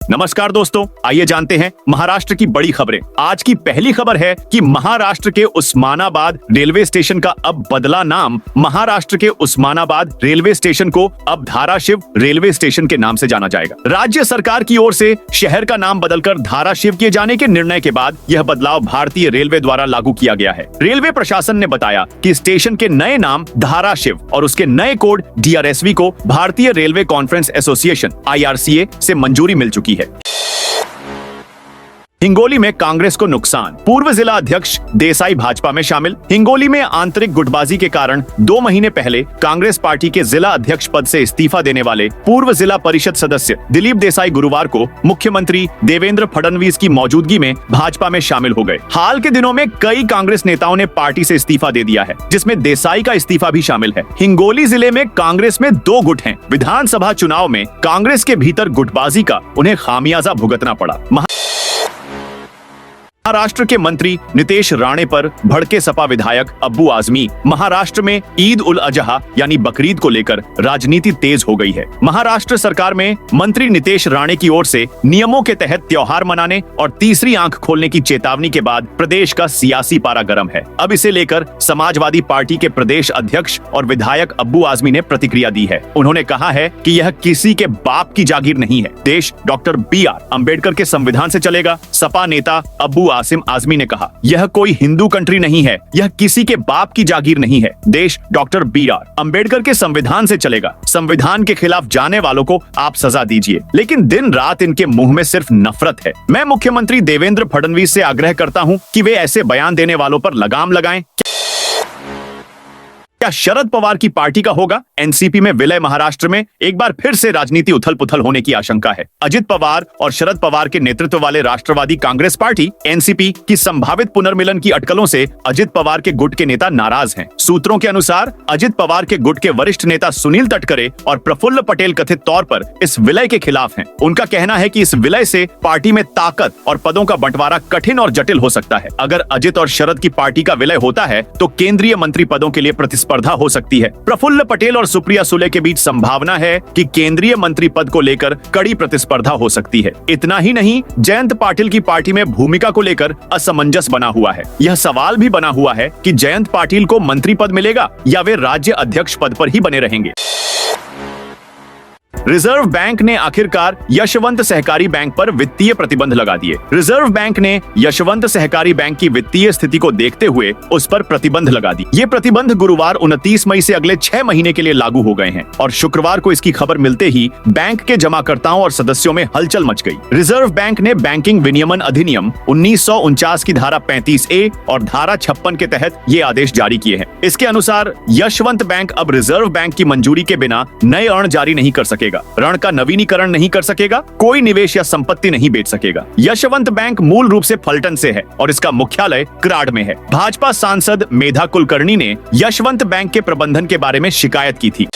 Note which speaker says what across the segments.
Speaker 1: नमस्कार दोस्तों, आइए जानते हैं महाराष्ट्र की बड़ी खबरें। आज की पहली खबर है कि महाराष्ट्र के उस्मानाबाद रेलवे स्टेशन का अब बदला नाम। महाराष्ट्र के उस्मानाबाद रेलवे स्टेशन को अब धाराशिव रेलवे स्टेशन के नाम से जाना जाएगा। राज्य सरकार की ओर से शहर का नाम बदलकर धाराशिव किए जाने के निर्णय के बाद यह बदलाव भारतीय रेलवे द्वारा लागू किया गया है। रेलवे प्रशासन ने बताया कि स्टेशन के नए नाम धाराशिव और उसके नए कोड DRSV को भारतीय रेलवे कॉन्फ्रेंस एसोसिएशन IRCA से मंजूरी मिल चुकी है। हिंगोली में कांग्रेस को नुकसान, पूर्व जिला अध्यक्ष देसाई भाजपा में शामिल। हिंगोली में आंतरिक गुटबाजी के कारण 2 महीने पहले कांग्रेस पार्टी के जिला अध्यक्ष पद से इस्तीफा देने वाले पूर्व जिला परिषद सदस्य दिलीप देसाई गुरुवार को मुख्यमंत्री देवेंद्र फडणवीस की मौजूदगी में भाजपा में शामिल हो गए। हाल के दिनों में कई कांग्रेस नेताओं ने पार्टी से इस्तीफा दे दिया है, जिसमें देसाई का इस्तीफा भी शामिल है। हिंगोली जिले में कांग्रेस में 2 गुट हैं। विधानसभा चुनाव में कांग्रेस के भीतर गुटबाजी का उन्हें खामियाजा भुगतना पड़ा। महाराष्ट्र के मंत्री नितेश राणे पर भड़के सपा विधायक अब्बू आजमी। महाराष्ट्र में ईद उल अजहा यानी बकरीद को लेकर राजनीति तेज हो गई है। महाराष्ट्र सरकार में मंत्री नितेश राणे की ओर से नियमों के तहत त्योहार मनाने और तीसरी आंख खोलने की चेतावनी के बाद प्रदेश का सियासी पारा गर्म है। अब इसे लेकर समाजवादी पार्टी के प्रदेश अध्यक्ष और विधायक अब्बू आजमी ने प्रतिक्रिया दी है। उन्होंने कहा है कि यह किसी के बाप की जागीर नहीं है। देश डॉक्टर BR अम्बेडकर के संविधान से चलेगा। सपा नेता अब्बू आसिम आजमी ने कहा, यह कोई हिंदू कंट्री नहीं है, यह किसी के बाप की जागीर नहीं है। देश डॉक्टर BR अम्बेडकर के संविधान से चलेगा। संविधान के खिलाफ जाने वालों को आप सजा दीजिए, लेकिन दिन रात इनके मुंह में सिर्फ नफरत है। मैं मुख्यमंत्री देवेंद्र फडणवीस से आग्रह करता हूं कि वे ऐसे बयान देने वालों पर लगाम लगाएं। क्या शरद पवार की पार्टी का होगा एनसीपी में विलय? महाराष्ट्र में एक बार फिर से राजनीति उथल पुथल होने की आशंका है। अजित पवार और शरद पवार के नेतृत्व वाले राष्ट्रवादी कांग्रेस पार्टी एनसीपी की संभावित पुनर्मिलन की अटकलों से अजित पवार के गुट के नेता नाराज हैं। सूत्रों के अनुसार अजित पवार के गुट के वरिष्ठ नेता सुनील तटकरे और प्रफुल्ल पटेल कथित तौर पर इस विलय के खिलाफ हैं। उनका कहना है कि इस विलय से पार्टी में ताकत और पदों का बंटवारा कठिन और जटिल हो सकता है। अगर अजित और शरद की पार्टी का विलय होता है तो केंद्रीय मंत्री पदों के लिए प्रतिस्पर्धा हो सकती है। प्रफुल्ल पटेल और सुप्रिया सुले के बीच संभावना है कि केंद्रीय मंत्री पद को लेकर कड़ी प्रतिस्पर्धा हो सकती है। इतना ही नहीं, जयंत पाटिल की पार्टी में भूमिका को लेकर असमंजस बना हुआ है। यह सवाल भी बना हुआ है कि जयंत पाटिल को मंत्री पद मिलेगा या वे राज्य अध्यक्ष पद पर ही बने रहेंगे। रिजर्व बैंक ने आखिरकार यशवंत सहकारी बैंक पर वित्तीय प्रतिबंध लगा दिए। रिजर्व बैंक ने यशवंत सहकारी बैंक की वित्तीय स्थिति को देखते हुए उस पर प्रतिबंध लगा दी। ये प्रतिबंध गुरुवार 29 मई से अगले 6 महीने के लिए लागू हो गए हैं और शुक्रवार को इसकी खबर मिलते ही बैंक के जमाकर्ताओं और सदस्यों में हलचल मच गई। रिजर्व बैंक ने बैंकिंग विनियमन अधिनियम 1949 की धारा 35A और धारा 56 के तहत ये आदेश जारी किए हैं। इसके अनुसार यशवंत बैंक अब रिजर्व बैंक की मंजूरी के बिना नए ऋण जारी नहीं कर सकेगा, ऋण का नवीनीकरण नहीं कर सकेगा, कोई निवेश या संपत्ति नहीं बेच सकेगा। यशवंत बैंक मूल रूप से फलटन से है और इसका मुख्यालय कराड़ में है। भाजपा सांसद मेधा कुलकर्णी ने यशवंत बैंक के प्रबंधन के बारे में शिकायत की थी।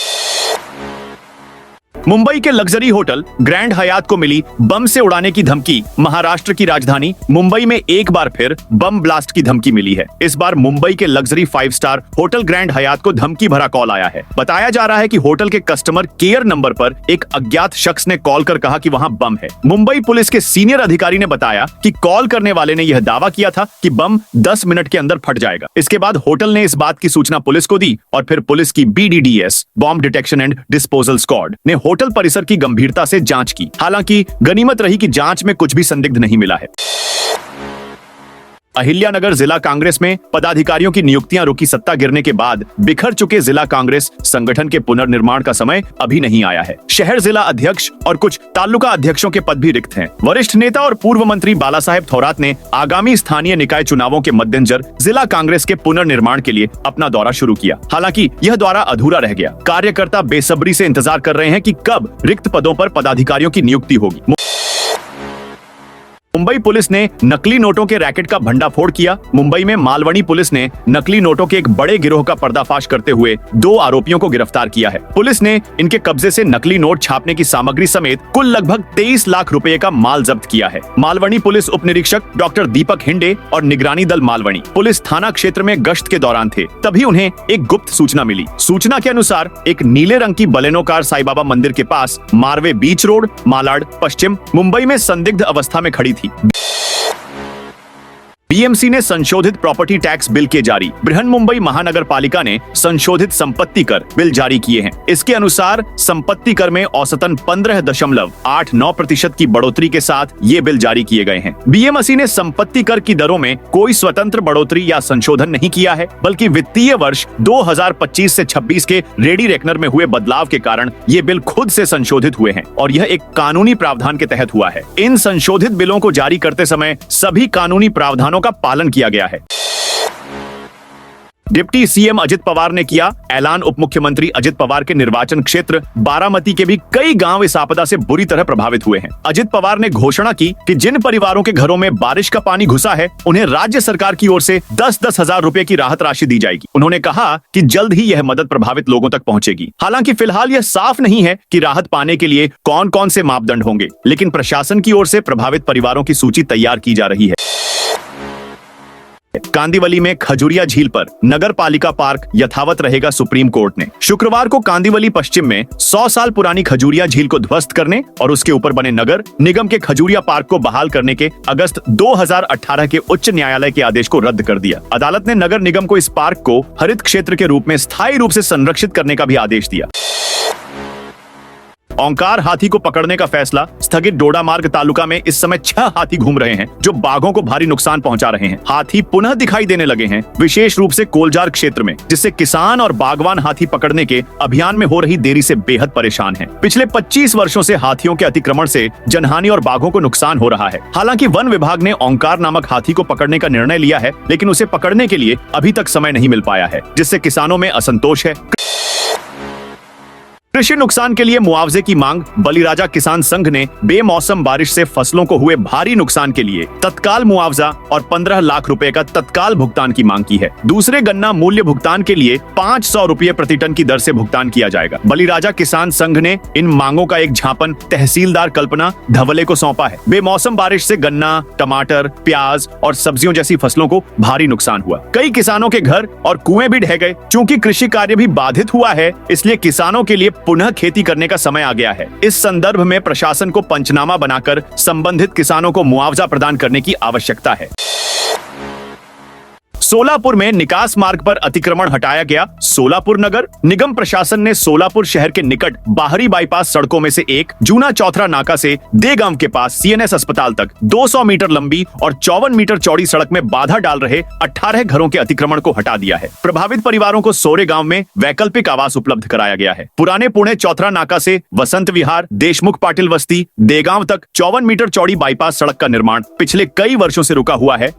Speaker 1: मुंबई के लग्जरी होटल ग्रैंड हयात को मिली बम से उड़ाने की धमकी। महाराष्ट्र की राजधानी मुंबई में एक बार फिर बम ब्लास्ट की धमकी मिली है। इस बार मुंबई के लग्जरी 5 स्टार होटल ग्रैंड हयात को धमकी भरा कॉल आया है। बताया जा रहा है कि होटल के कस्टमर केयर नंबर पर एक अज्ञात शख्स ने कॉल कर कहा कि वहां बम है। मुंबई पुलिस के सीनियर अधिकारी ने बताया कि कॉल करने वाले ने यह दावा किया था कि बम 10 मिनट के अंदर फट जाएगा। इसके बाद होटल ने इस बात की सूचना पुलिस को दी और फिर पुलिस की BDDS bomb detection and disposal squad ने होटल परिसर की गंभीरता से जांच की। हालांकि गनीमत रही कि जांच में कुछ भी संदिग्ध नहीं मिला है। अहिल्यानगर जिला कांग्रेस में पदाधिकारियों की नियुक्तियां रुकी। सत्ता गिरने के बाद बिखर चुके जिला कांग्रेस संगठन के पुनर्निर्माण का समय अभी नहीं आया है। शहर जिला अध्यक्ष और कुछ तालुका अध्यक्षों के पद भी रिक्त हैं। वरिष्ठ नेता और पूर्व मंत्री बालासाहेब थोरात ने आगामी स्थानीय निकाय चुनावों के मद्देनजर जिला कांग्रेस के पुनर्निर्माण के लिए अपना दौरा शुरू किया। हालांकि यह दौरा अधूरा रह गया। कार्यकर्ता बेसब्री से इंतजार कर रहे हैं कि कब रिक्त पदों पर पदाधिकारियों की नियुक्ति होगी। मुंबई पुलिस ने नकली नोटों के रैकेट का भंडाफोड़ किया। मुंबई में मालवनी पुलिस ने नकली नोटों के एक बड़े गिरोह का पर्दाफाश करते हुए 2 आरोपियों को गिरफ्तार किया है। पुलिस ने इनके कब्जे से नकली नोट छापने की सामग्री समेत कुल लगभग 23 लाख रुपए का माल जब्त किया है। मालवनी पुलिस उप निरीक्षक डॉक्टर दीपक हिंडे और निगरानी दल मालवनी पुलिस थाना क्षेत्र में गश्त के दौरान थे, तभी उन्हें एक गुप्त सूचना मिली। सूचना के अनुसार एक नीले रंग की बलेनो कार साईं बाबा मंदिर के पास मारवे बीच रोड, मालाड, पश्चिम मुंबई में संदिग्ध अवस्था में खड़ी थी। बीएमसी ने संशोधित प्रॉपर्टी टैक्स बिल के जारी। बृहन मुंबई महानगर पालिका ने संशोधित संपत्ति कर बिल जारी किए हैं। इसके अनुसार संपत्ति कर में औसतन 15.89% की बढ़ोतरी के साथ ये बिल जारी किए गए हैं। बीएमसी ने संपत्ति कर की दरों में कोई स्वतंत्र बढ़ोतरी या संशोधन नहीं किया है, बल्कि वित्तीय वर्ष 2025 से 26 के रेडी रेकनर में हुए बदलाव के कारण ये बिल खुद से संशोधित हुए हैं और यह एक कानूनी प्रावधान के तहत हुआ है। इन संशोधित बिलों को जारी करते समय सभी कानूनी प्रावधानों का पालन किया गया है। डिप्टी सीएम अजित पवार ने किया ऐलान। उप मुख्यमंत्री अजित पवार के निर्वाचन क्षेत्र बारामती के भी कई गांव इस आपदा से बुरी तरह प्रभावित हुए हैं। अजित पवार ने घोषणा की कि जिन परिवारों के घरों में बारिश का पानी घुसा है, उन्हें राज्य सरकार की ओर से 10-10 हजार रुपए की राहत राशि दी जाएगी। उन्होंने कहा कि जल्द ही यह मदद प्रभावित लोगों तक पहुंचेगी। हालांकि फिलहाल यह साफ नहीं है कि राहत पाने के लिए कौन कौन से मापदंड होंगे, लेकिन प्रशासन की ओर से प्रभावित परिवारों की सूची तैयार की जा रही है। कांदिवली में खजुरिया झील पर नगर पालिका पार्क यथावत रहेगा। सुप्रीम कोर्ट ने शुक्रवार को कांदिवली पश्चिम में 100 साल पुरानी खजुरिया झील को ध्वस्त करने और उसके ऊपर बने नगर निगम के खजुरिया पार्क को बहाल करने के अगस्त 2018 के उच्च न्यायालय के आदेश को रद्द कर दिया। अदालत ने नगर निगम को इस पार्क को हरित क्षेत्र के रूप में स्थायी रूप से संरक्षित करने का भी आदेश दिया। ओंकार हाथी को पकड़ने का फैसला स्थगित। डोडा मार्ग तालुका में इस समय 6 हाथी घूम रहे हैं जो बाघों को भारी नुकसान पहुंचा रहे हैं। हाथी पुनः दिखाई देने लगे हैं, विशेष रूप से कोलजार क्षेत्र में, जिससे किसान और बागवान हाथी पकड़ने के अभियान में हो रही देरी से बेहद परेशान हैं। पिछले 25 वर्षों से हाथियों के अतिक्रमण से जनहानि और बाघों को नुकसान हो रहा है। हालांकि वन विभाग ने ओंकार नामक हाथी को पकड़ने का निर्णय लिया है, लेकिन उसे पकड़ने के लिए अभी तक समय नहीं मिल पाया है, जिससे किसानों में असंतोष है। कृषि नुकसान के लिए मुआवजे की मांग। बलिराजा किसान संघ ने बेमौसम बारिश से फसलों को हुए भारी नुकसान के लिए तत्काल मुआवजा और 15 लाख रुपए का तत्काल भुगतान की मांग की है। दूसरे गन्ना मूल्य भुगतान के लिए 500 रुपए प्रति टन की दर से भुगतान किया जाएगा। बलिराजा किसान संघ ने इन मांगों का एक झापन तहसीलदार कल्पना धवले को सौंपा है। बेमौसम बारिश से गन्ना, टमाटर, प्याज और सब्जियों जैसी फसलों को भारी नुकसान हुआ। कई किसानों के घर और कुएं भी ढह गए। चूंकि कृषि कार्य भी बाधित हुआ है, इसलिए किसानों के लिए पुनः खेती करने का समय आ गया है। इस संदर्भ में प्रशासन को पंचनामा बनाकर संबंधित किसानों को मुआवजा प्रदान करने की आवश्यकता है। सोलापुर में निकास मार्ग पर अतिक्रमण हटाया गया। सोलापुर नगर निगम प्रशासन ने सोलापुर शहर के निकट बाहरी बाईपास सड़कों में से एक जूना चौथरा नाका से देगांव के पास सीएनएस अस्पताल तक 200 मीटर लंबी और 54 मीटर चौड़ी सड़क में बाधा डाल रहे 18 घरों के अतिक्रमण को हटा दिया है। प्रभावित परिवारों को सोरे गांव में वैकल्पिक आवास उपलब्ध कराया गया है। पुराने पुणे चौथरा नाका से वसंत विहार, देशमुख पाटिल बस्ती, देगांव तक 54 मीटर चौड़ी बाईपास सड़क का निर्माण पिछले कई वर्षों से रुका हुआ है।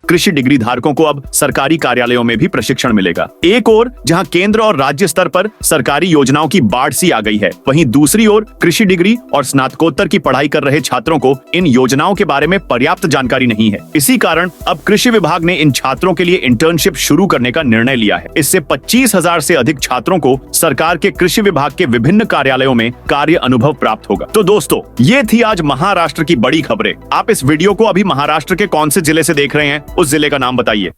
Speaker 1: कृषि डिग्री धारकों को अब सरकारी कार्यालयों में भी प्रशिक्षण मिलेगा। एक ओर जहां केंद्र और राज्य स्तर पर सरकारी योजनाओं की बाढ़ सी आ गई है, वहीं दूसरी ओर कृषि डिग्री और स्नातकोत्तर की पढ़ाई कर रहे छात्रों को इन योजनाओं के बारे में पर्याप्त जानकारी नहीं है। इसी कारण अब कृषि विभाग ने इन छात्रों के लिए इंटर्नशिप शुरू करने का निर्णय लिया है। इससे 25,000 से अधिक छात्रों को सरकार के कृषि विभाग के विभिन्न कार्यालयों में कार्य अनुभव प्राप्त होगा। तो दोस्तों, ये थी आज महाराष्ट्र की बड़ी खबरें। आप इस वीडियो को अभी महाराष्ट्र के कौन से जिले से देख रहे हैं, उस जिले का नाम बताइए।